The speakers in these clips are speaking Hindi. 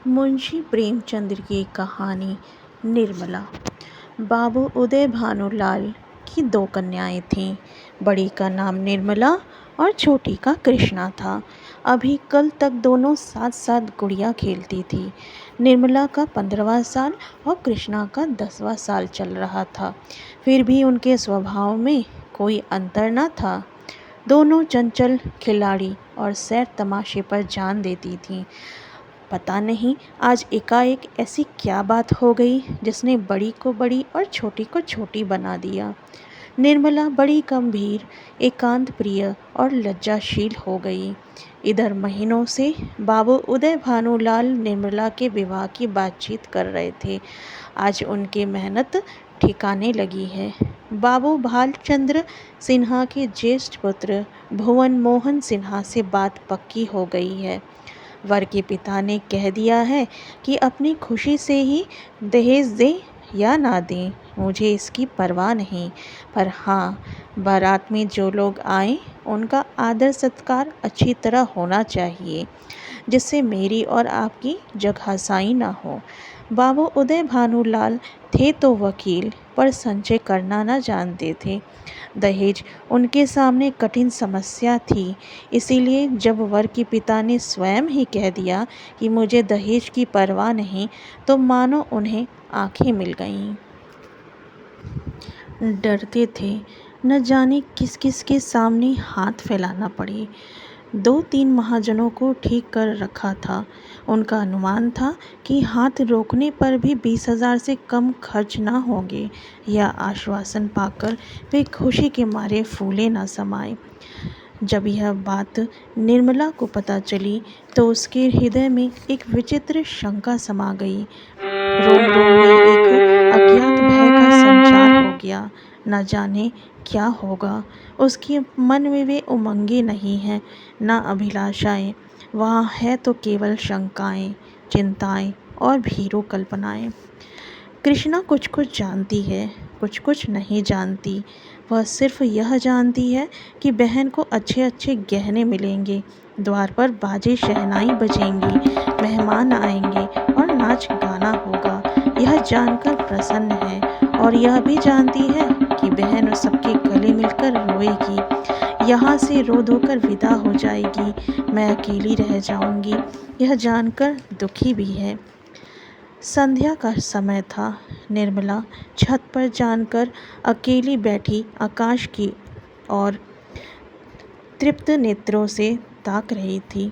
मुंशी प्रेमचंद की कहानी निर्मला। बाबू उदय भानुलाल की दो कन्याएं थीं। बड़ी का नाम निर्मला और छोटी का कृष्णा था। अभी कल तक दोनों साथ साथ गुड़िया खेलती थी। निर्मला का 15वां साल और कृष्णा का 10वां साल चल रहा था। फिर भी उनके स्वभाव में कोई अंतर न था। दोनों चंचल खिलाड़ी और सैर तमाशे पर जान देती थीं। पता नहीं आज एकाएक ऐसी क्या बात हो गई जिसने बड़ी को बड़ी और छोटी को छोटी बना दिया। निर्मला बड़ी गंभीर, एकांत प्रिय और लज्जाशील हो गई। इधर महीनों से बाबू उदय भानुलाल निर्मला के विवाह की बातचीत कर रहे थे। आज उनकी मेहनत ठिकाने लगी है। बाबू भालचंद्र सिन्हा के ज्येष्ठ पुत्र भुवन मोहन सिन्हा से बात पक्की हो गई है। वर के पिता ने कह दिया है कि अपनी खुशी से ही दहेज दें या ना दें, मुझे इसकी परवाह नहीं, पर हाँ, बारात में जो लोग आए उनका आदर सत्कार अच्छी तरह होना चाहिए, जिससे मेरी और आपकी जगहसाई ना हो। बाबू उदय भानुलाल थे तो वकील, पर संचय करना न जानते थे। दहेज उनके सामने कठिन समस्या थी। इसीलिए जब वर के पिता ने स्वयं ही कह दिया कि मुझे दहेज की परवाह नहीं, तो मानो उन्हें आंखें मिल गईं। डरते थे, न जाने किस किस के सामने हाथ फैलाना पड़े। 2-3 महाजनों को ठीक कर रखा था। उनका अनुमान था कि हाथ रोकने पर भी 20,000 से कम खर्च न होंगे। यह आश्वासन पाकर वे खुशी के मारे फूले न समाये। जब यह बात निर्मला को पता चली तो उसके हृदय में एक विचित्र शंका समा गई। रोम रोम में एक अज्ञात भय का संचार हो गया। न जाने क्या होगा। उसके मन में वे उमंगें नहीं हैं, न अभिलाषाएं। वहाँ है तो केवल शंकाएं, चिंताएं और भीरू कल्पनाएं। कृष्णा कुछ कुछ जानती है, कुछ कुछ नहीं जानती। वह सिर्फ यह जानती है कि बहन को अच्छे अच्छे गहने मिलेंगे, द्वार पर बाजे शहनाई बजेंगी, मेहमान आएंगे और नाच गाना होगा। यह जानकर प्रसन्न है और यह भी जानती है कि बहन उस सबके गले मिलकर रोएगी, यहाँ से रो धोकर विदा हो जाएगी। मैं अकेली रह जाऊंगी, यह जानकर दुखी भी है। संध्या का समय था। निर्मला छत पर जानकर अकेली बैठी आकाश की ओर तृप्त नेत्रों से ताक रही थी।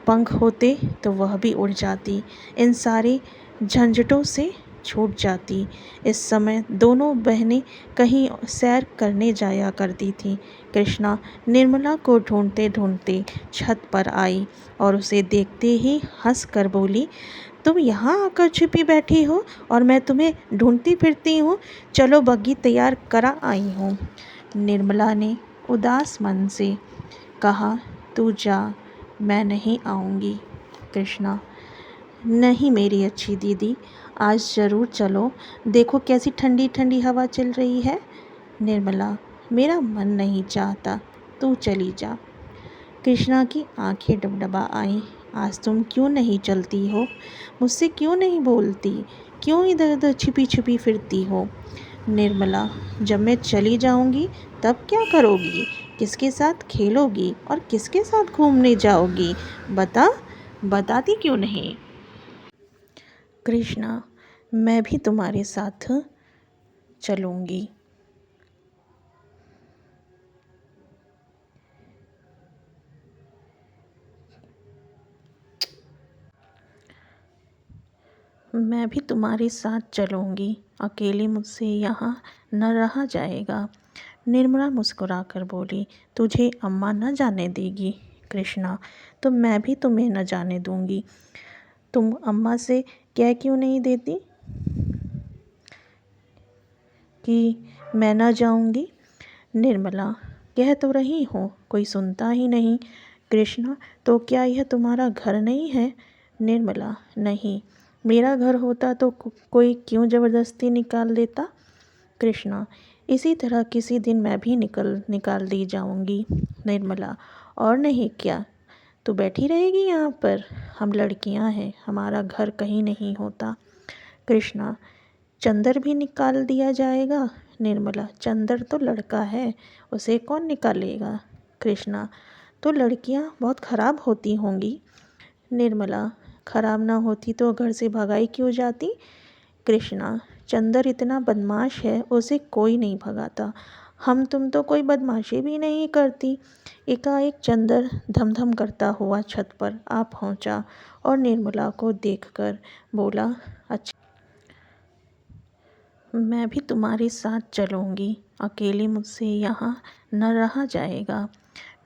पंख होते तो वह भी उड़ जाती, इन सारे झंझटों से छूट जाती। इस समय दोनों बहनें कहीं सैर करने जाया करती थीं। कृष्णा निर्मला को ढूंढते ढूंढते छत पर आई और उसे देखते ही हंस कर बोली, तुम यहाँ आकर छिपी बैठी हो और मैं तुम्हें ढूंढती फिरती हूँ। चलो बग्गी तैयार करा आई हूँ। निर्मला ने उदास मन से कहा, तू जा, मैं नहीं आऊँगी। कृष्णा, नहीं मेरी अच्छी दीदी, आज ज़रूर चलो। देखो कैसी ठंडी ठंडी हवा चल रही है। निर्मला, मेरा मन नहीं चाहता, तू चली जा। कृष्णा की आंखें डबडबा आईं। आज तुम क्यों नहीं चलती हो? मुझसे क्यों नहीं बोलती? क्यों इधर उधर छिपी छिपी फिरती हो? निर्मला, जब मैं चली जाऊंगी तब क्या करोगी? किसके साथ खेलोगी और किसके साथ घूमने जाओगी? बताती क्यों नहीं? कृष्णा, मैं भी तुम्हारे साथ चलूंगी। मैं भी तुम्हारे साथ चलूंगी। अकेले मुझसे यहाँ न रहा जाएगा। निर्मला मुस्कुराकर बोली, तुझे अम्मा न जाने देगी? कृष्णा, तो मैं भी तुम्हें न जाने दूंगी। तुम अम्मा से कह क्यों नहीं देती कि मैं न जाऊंगी? निर्मला, कह तो रही हूँ, कोई सुनता ही नहीं। कृष्णा, तो क्या यह तुम्हारा घर नहीं है? निर्मला, नहीं, मेरा घर होता तो कोई क्यों ज़बरदस्ती निकाल देता? कृष्णा, इसी तरह किसी दिन मैं भी निकाल दी जाऊंगी। निर्मला, और नहीं क्या? तू बैठी रहेगी यहाँ पर? हम लड़कियाँ हैं, हमारा घर कहीं नहीं होता। कृष्णा, चंदर भी निकाल दिया जाएगा? निर्मला, चंदर तो लड़का है, उसे कौन निकालेगा? कृष्णा, तो लड़कियाँ बहुत खराब होती होंगी। निर्मला, खराब ना होती तो घर से भगाई क्यों जाती? कृष्णा, चंदर इतना बदमाश है, उसे कोई नहीं भगाता। हम तुम तो कोई बदमाशी भी नहीं करती। एकाएक चंदर धमधम करता हुआ छत पर आ पहुंचा और निर्मला को देखकर बोला, अच्छा, मैं भी तुम्हारे साथ चलूँगी, अकेले मुझसे यहाँ न रहा जाएगा।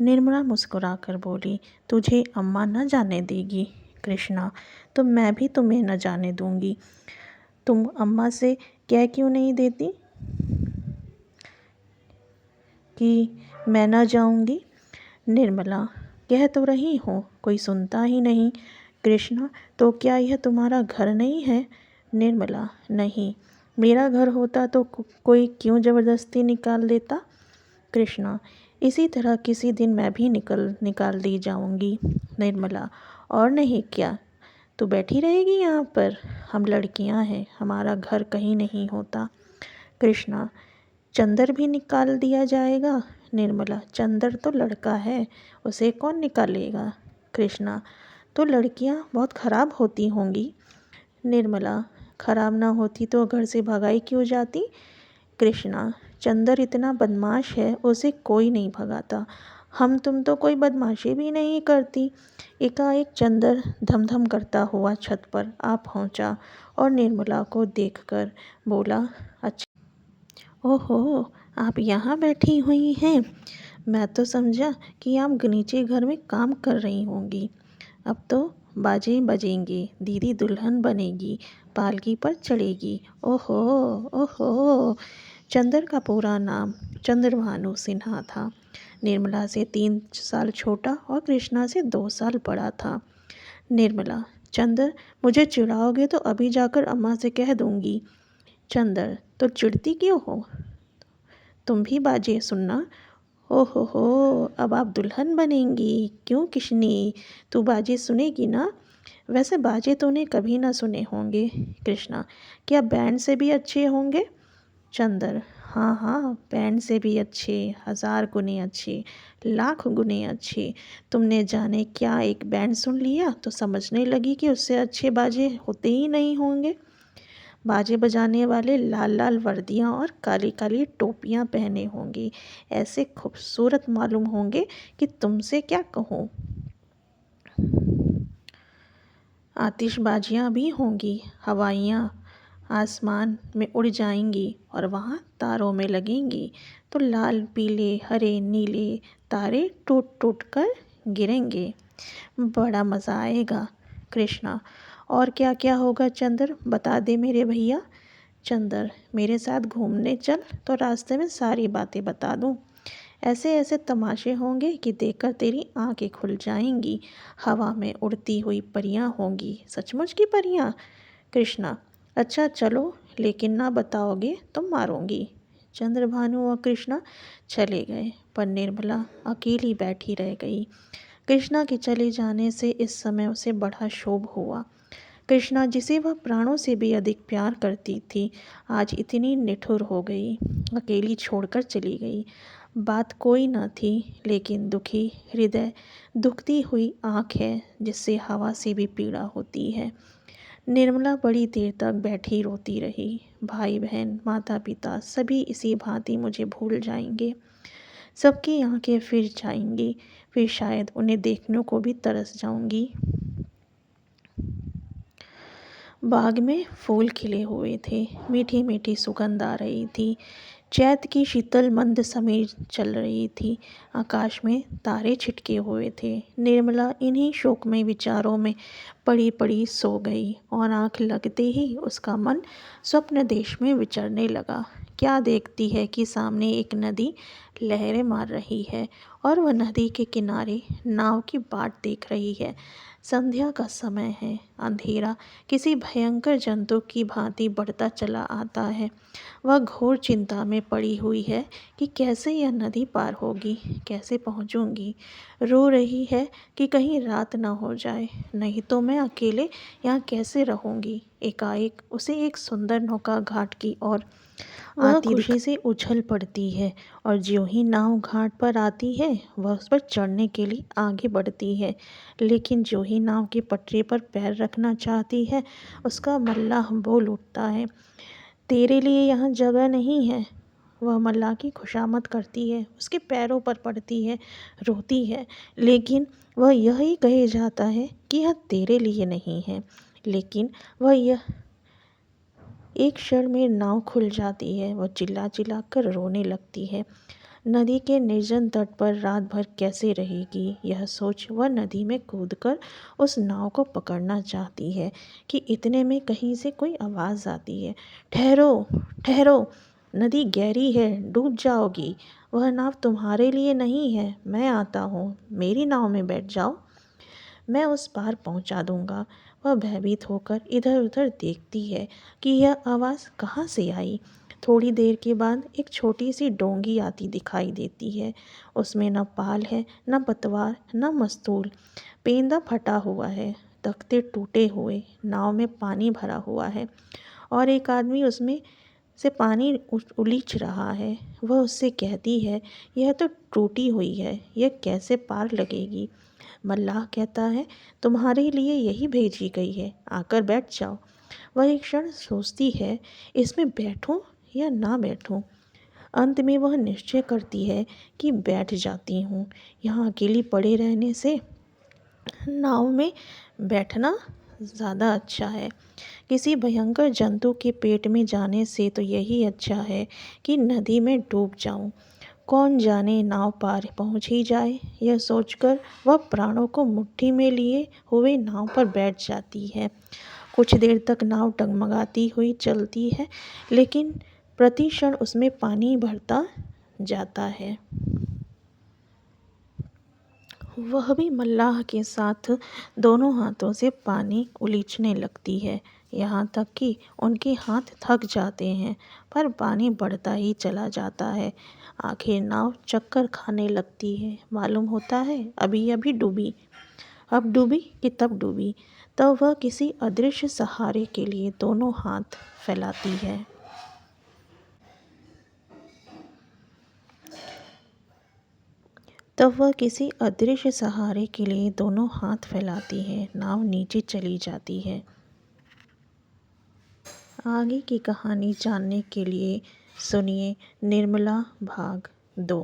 निर्मला मुस्कुराकर बोली, तुझे अम्मा न जाने देगी? कृष्णा, तो मैं भी तुम्हें न जाने दूँगी। तुम अम्मा से कह क्यों नहीं देती कि मैं न जाऊँगी? निर्मला, कह तो रही हूँ, कोई सुनता ही नहीं। कृष्णा, तो क्या यह तुम्हारा घर नहीं है? निर्मला, नहीं, मेरा घर होता तो कोई क्यों ज़बरदस्ती निकाल देता? कृष्णा, इसी तरह किसी दिन मैं भी निकाल दी जाऊंगी। निर्मला, और नहीं क्या? तू बैठी रहेगी यहाँ पर? हम लड़कियाँ हैं, हमारा घर कहीं नहीं होता। कृष्णा, चंदर भी निकाल दिया जाएगा? निर्मला, चंदर तो लड़का है, उसे कौन निकालेगा? कृष्णा, तो लड़कियाँ बहुत खराब होती होंगी। निर्मला, खराब ना होती तो घर से भगाई क्यों जाती? कृष्णा, चंदर इतना बदमाश है, उसे कोई नहीं भगाता। हम तुम तो कोई बदमाशी भी नहीं करती। एकाएक चंदर धमधम करता हुआ छत पर आ पहुंचा और निर्मला को देखकर बोला, अच्छा, ओहो, आप यहाँ बैठी हुई हैं। मैं तो समझा कि आप नीचे घर में काम कर रही होंगी। अब तो बाजे बजेंगे, दीदी दुल्हन बनेगी, पालकी पर चढ़ेगी। ओहो, ओहो। चंदर का पूरा नाम चंद्रभानु सिन्हा था। निर्मला से 3 साल छोटा और कृष्णा से 2 साल बड़ा था। निर्मला, चंदर, मुझे चिढ़ाओगे तो अभी जाकर अम्मा से कह दूंगी। चंदर, तो चिढ़ती क्यों हो? तुम भी बाजे सुनना। ओहो हो, अब आप दुल्हन बनेंगी। क्यों किशनी, तू बाजे सुनेगी ना? वैसे बाजे तूने कभी ना सुने होंगे। कृष्णा, क्या बैंड से भी अच्छे होंगे? चंदर, हाँ हाँ, बैंड से भी अच्छे, 1000 गुने अच्छे, लाख गुने अच्छे। तुमने जाने क्या एक बैंड सुन लिया तो समझने लगी कि उससे अच्छे बाजे होते ही नहीं होंगे। बाजे बजाने वाले लाल लाल वर्दियाँ और काली काली टोपियाँ पहने होंगे, ऐसे खूबसूरत मालूम होंगे कि तुमसे क्या कहूँ। आतिशबाजियाँ भी होंगी, हवाइयाँ आसमान में उड़ जाएंगी और वहाँ तारों में लगेंगी तो लाल पीले हरे नीले तारे टूट टूट कर गिरेंगे। बड़ा मज़ा आएगा। कृष्णा, और क्या क्या होगा चंदर, बता दे मेरे भैया। चंदर, मेरे साथ घूमने चल तो रास्ते में सारी बातें बता दूँ। ऐसे ऐसे तमाशे होंगे कि देखकर तेरी आंखें खुल जाएंगी। हवा में उड़ती हुई परियां होंगी, सचमुच की परियां। कृष्णा, अच्छा चलो, लेकिन ना बताओगे तो मारूंगी। चंद्रभानु और कृष्णा चले गए, पर निर्मला अकेली बैठी रह गई। कृष्णा के चले जाने से इस समय उसे बड़ा क्षोभ हुआ। कृष्णा, जिसे वह प्राणों से भी अधिक प्यार करती थी, आज इतनी निठुर हो गई, अकेली छोड़कर चली गई। बात कोई न थी, लेकिन दुखी हृदय, दुखती हुई आँख है जिससे हवा से भी पीड़ा होती है। निर्मला बड़ी देर तक बैठी रोती रही। भाई बहन माता पिता सभी इसी भांति मुझे भूल जाएंगे। सबकी आंखें फिर जाएंगी, फिर शायद उन्हें देखने को भी तरस जाऊंगी। बाग में फूल खिले हुए थे, मीठी मीठी सुगंध आ रही थी। चैत की शीतल मंद समीर चल रही थी। आकाश में तारे छिटके हुए थे। निर्मला इन्हीं शोकमय विचारों में पड़ी पड़ी सो गई और आंख लगते ही उसका मन स्वप्न देश में विचरने लगा। क्या देखती है कि सामने एक नदी लहरें मार रही है और वह नदी के किनारे नाव की बाट देख रही है। संध्या का समय है। अंधेरा किसी भयंकर जंतु की भांति बढ़ता चला आता है। वह घोर चिंता में पड़ी हुई है कि कैसे यह नदी पार होगी, कैसे पहुंचूंगी। रो रही है कि कहीं रात न हो जाए, नहीं तो मैं अकेले यहाँ कैसे रहूंगी। एकाएक उसे एक सुंदर नौका घाट की ओर वह खुशी से उछल पड़ती है और ज्यों ही नाव घाट पर आती है वह उस पर चढ़ने के लिए आगे बढ़ती है। लेकिन ज्यों ही नाव की पटरी पर पैर रखना चाहती है उसका मल्लाह बोल उठता है, तेरे लिए यहाँ जगह नहीं है। वह मल्लाह की खुशामद करती है, उसके पैरों पर पड़ती है, रोती है, लेकिन वह यही कहे जाता है कि यह तेरे लिए नहीं है। लेकिन वह यह एक क्षण में नाव खुल जाती है। वह चिल्ला चिल्ला कर रोने लगती है। नदी के निर्जन तट पर रात भर कैसे रहेगी, यह सोच वह नदी में कूदकर उस नाव को पकड़ना चाहती है कि इतने में कहीं से कोई आवाज़ आती है, ठहरो ठहरो, नदी गहरी है, डूब जाओगी। वह नाव तुम्हारे लिए नहीं है, मैं आता हूँ, मेरी नाव में बैठ जाओ, मैं उस पार पहुंचा दूंगा। वह भयभीत होकर इधर उधर देखती है कि यह आवाज़ कहाँ से आई। थोड़ी देर के बाद एक छोटी सी डोंगी आती दिखाई देती है। उसमें न पाल है, न पतवार, न मस्तूल। पेंदा फटा हुआ है, तख्ते टूटे हुए, नाव में पानी भरा हुआ है और एक आदमी उसमें से पानी उलीच रहा है। वह उससे कहती है, यह तो टूटी हुई है, यह कैसे पार लगेगी। मल्लाह कहता है, तुम्हारे लिए यही भेजी गई है, आकर बैठ जाओ। वह एक क्षण सोचती है, इसमें बैठूं या ना बैठूं। अंत में वह निश्चय करती है कि बैठ जाती हूँ। यहाँ अकेली पड़े रहने से नाव में बैठना ज़्यादा अच्छा है। किसी भयंकर जंतु के पेट में जाने से तो यही अच्छा है कि नदी में डूब जाऊं। कौन जाने नाव पार पहुंच ही जाए। यह सोचकर वह प्राणों को मुट्ठी में लिए हुए नाव पर बैठ जाती है। कुछ देर तक नाव डगमगाती हुई चलती है, लेकिन प्रति क्षण उसमें पानी भरता जाता है। वह भी मल्लाह के साथ दोनों हाथों से पानी उलीचने लगती है, यहाँ तक कि उनके हाथ थक जाते हैं, पर पानी बढ़ता ही चला जाता है। आखिर नाव चक्कर खाने लगती है। मालूम होता है अभी अभी डूबी, अब डूबी कि तब डूबी। तब वह किसी अदृश्य सहारे के लिए दोनों हाथ फैलाती है। तब वह किसी अदृश्य सहारे के लिए दोनों हाथ फैलाती है। नाव नीचे चली जाती है। आगे की कहानी जानने के लिए सुनिए निर्मला भाग 2।